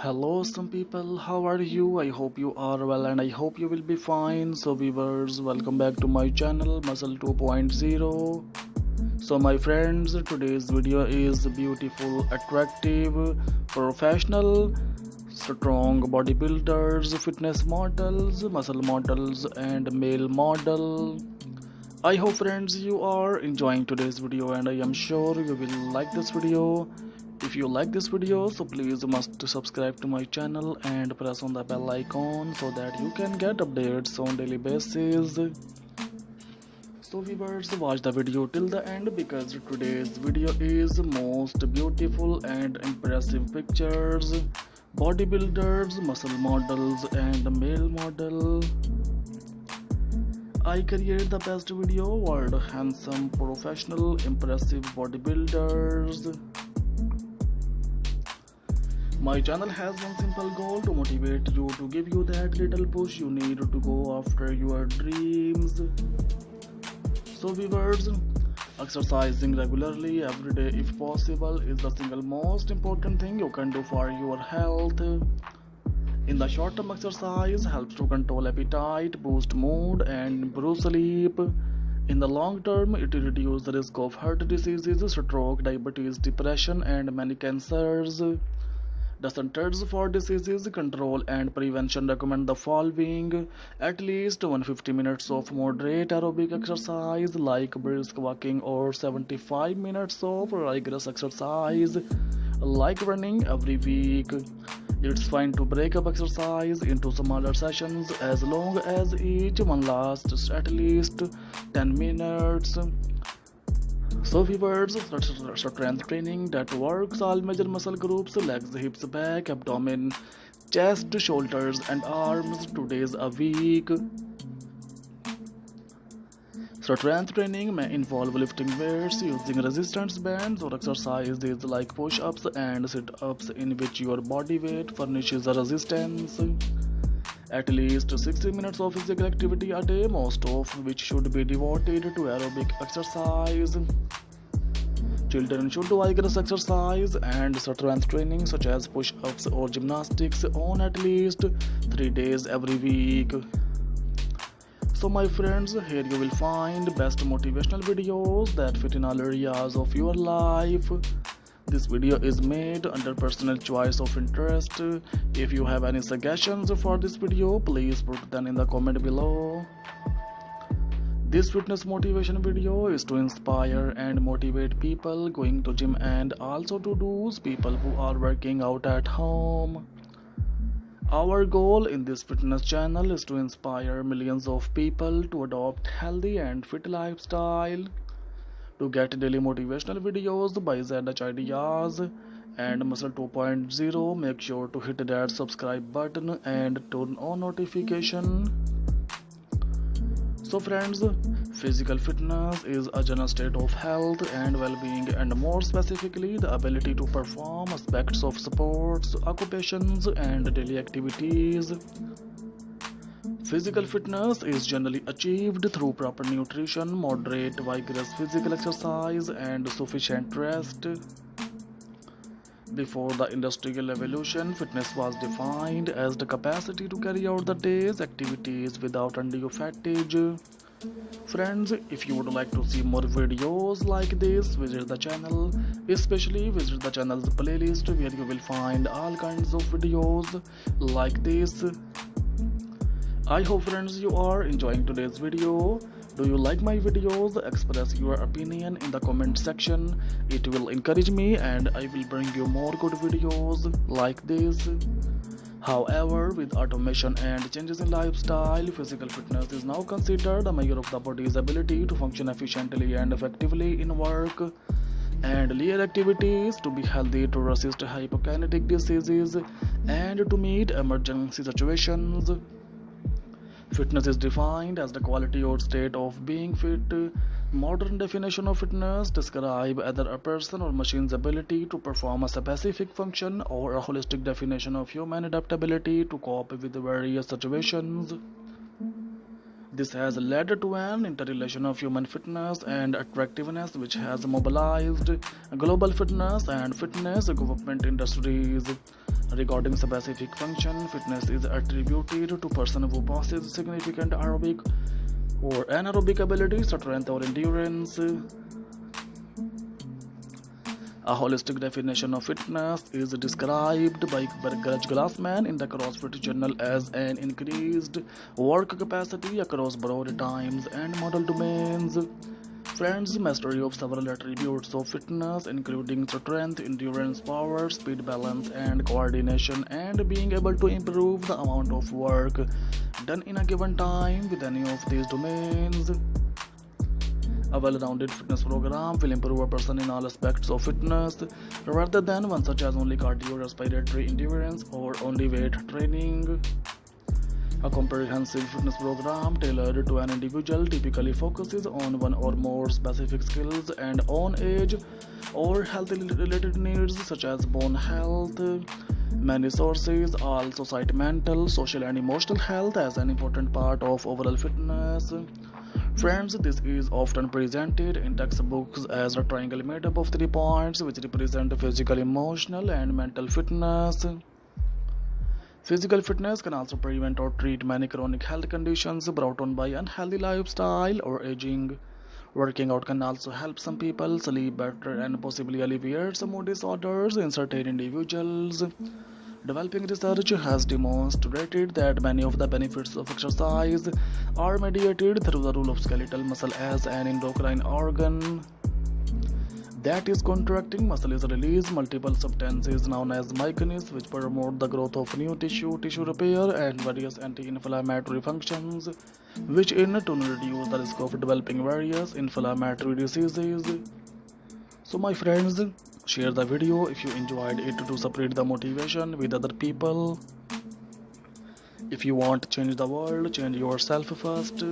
Hello, some people. How are you? I hope you are well and I hope you will be fine. So, viewers, welcome back to my channel Muscle 2.0. So, my friends, today's video is beautiful, attractive, professional, strong bodybuilders, fitness models, muscle models, and male model. I hope, friends, you are enjoying today's video, and I am sure you will like this video. If you like this video, so please must subscribe to my channel and press on the bell icon so that you can get updates on daily basis. So viewers, watch the video till the end because today's video is most beautiful and impressive pictures, bodybuilders, muscle models and male model. I create the best video world, handsome, professional, impressive bodybuilders. My channel has one simple goal to motivate you, to give you that little push you need to go after your dreams. So viewers, exercising regularly every day if possible is the single most important thing you can do for your health. In the short term, exercise helps to control appetite, boost mood and improve sleep. In the long term, it reduces the risk of heart diseases, stroke, diabetes, depression and many cancers. The Centers for Disease Control and Prevention recommend the following: at least 150 minutes of moderate aerobic exercise like brisk walking or 75 minutes of rigorous exercise like running every week. It's fine to break up exercise into smaller sessions as long as each one lasts at least 10 minutes. So viewers, strength training that works all major muscle groups: legs, hips, back, abdomen, chest, shoulders and arms 2 days a week. Strength training may involve lifting weights, using resistance bands or exercises like push-ups and sit-ups in which your body weight furnishes a resistance. At least 60 minutes of physical activity a day, most of which should be devoted to aerobic exercise. Children should do vigorous exercise and strength training such as push-ups or gymnastics on at least 3 days every week. So my friends, here you will find best motivational videos that fit in all areas of your life. This video is made under personal choice of interest. If you have any suggestions for this video, please put them in the comment below. This fitness motivation video is to inspire and motivate people going to gym and also to those people who are working out at home. Our goal in this fitness channel is to inspire millions of people to adopt healthy and fit lifestyle. To get daily motivational videos by ZH Ideas and Muscle 2.0, make sure to hit that subscribe button and turn on notification. So friends, physical fitness is a general state of health and well-being, and more specifically the ability to perform aspects of sports, occupations and daily activities. Physical fitness is generally achieved through proper nutrition, moderate vigorous physical exercise and sufficient rest. Before the industrial revolution, fitness was defined as the capacity to carry out the day's activities without undue fatigue. Friends, if you would like to see more videos like this, visit the channel, especially visit the channel's playlist where you will find all kinds of videos like this. I hope friends you are enjoying today's video. Do you like my videos? Express your opinion in the comment section. It will encourage me and I will bring you more good videos like this. However, with automation and changes in lifestyle, physical fitness is now considered a measure of the body's ability to function efficiently and effectively in work and leisure activities, to be healthy, to resist hypokinetic diseases and to meet emergency situations. Fitness is defined as the quality or state of being fit. Modern definition of fitness describe either a person or machine's ability to perform a specific function, or a holistic definition of human adaptability to cope with various situations. This has led to an interrelation of human fitness and attractiveness which has mobilized global fitness and fitness equipment industries. Regarding specific function, fitness is attributed to person who possesses significant aerobic or anaerobic ability, strength or endurance. A holistic definition of fitness is described by Gurj Glassman in the CrossFit Journal as an increased work capacity across broad times and model domains. Friends, mastery of several attributes of fitness, including strength, endurance, power, speed, balance, and coordination, and being able to improve the amount of work done in a given time with any of these domains. A well-rounded fitness program will improve a person in all aspects of fitness rather than one such as only cardio-respiratory endurance or only weight training. A comprehensive fitness program tailored to an individual typically focuses on one or more specific skills and on age or health-related needs such as bone health. Many sources also cite mental, social, and emotional health as an important part of overall fitness. Friends, this is often presented in textbooks as a triangle made up of 3 points which represent physical, emotional, and mental fitness. Physical fitness can also prevent or treat many chronic health conditions brought on by unhealthy lifestyle or aging. Working out can also help some people sleep better and possibly alleviate some mood disorders in certain individuals. Developing research has demonstrated that many of the benefits of exercise are mediated through the role of skeletal muscle as an endocrine organ that is contracting. Muscle is release multiple substances known as myokines which promote the growth of new tissue repair, and various anti-inflammatory functions which in turn reduce the risk of developing various inflammatory diseases. So my friends, share the video if you enjoyed it to spread the motivation with other people. If you want to change the world, change yourself first.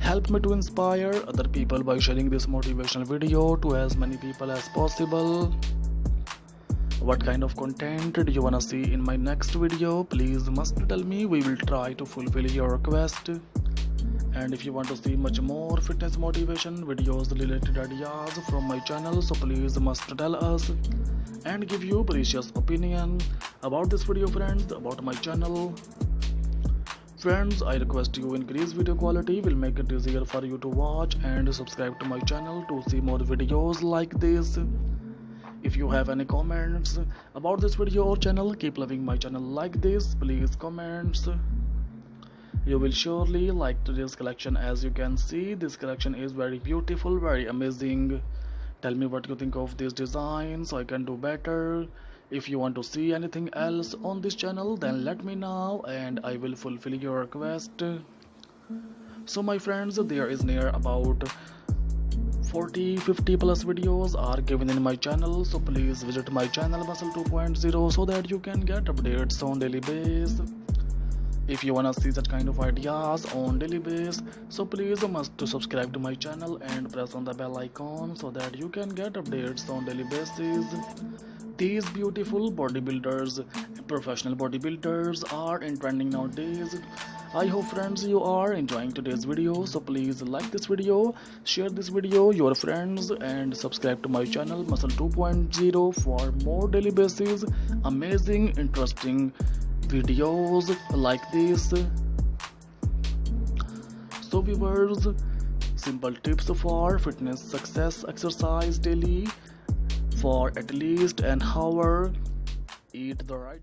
Help me to inspire other people by sharing this motivational video to as many people as possible. What kind of content do you wanna see in my next video? Please must tell me. We will try to fulfill your request. And if you want to see much more fitness motivation videos related ideas from my channel, so please must tell us and give your precious opinion about this video, friends, about my channel. Friends, I request you increase video quality, will make it easier for you to watch, and subscribe to my channel to see more videos like this. If you have any comments about this video or channel, keep loving my channel like this, please comments. You will surely like today's collection. As you can see, this collection is very beautiful, very amazing. Tell me what you think of this design so I can do better. If you want to see anything else on this channel, then let me know and I will fulfill your request. So my friends, there is near about 40-50 plus videos are given in my channel, so please visit my channel Muscle 2.0 so that you can get updates on daily basis. If you wanna see such kind of ideas on daily basis, so please must to subscribe to my channel and press on the bell icon so that you can get updates on daily basis. These beautiful bodybuilders, professional bodybuilders are in trending nowadays. I hope friends you are enjoying today's video, so please like this video, share this video your friends, and subscribe to my channel Muscle 2.0 for more daily basis amazing interesting videos like this. So viewers, simple tips for fitness success: exercise daily for at least an hour, eat the right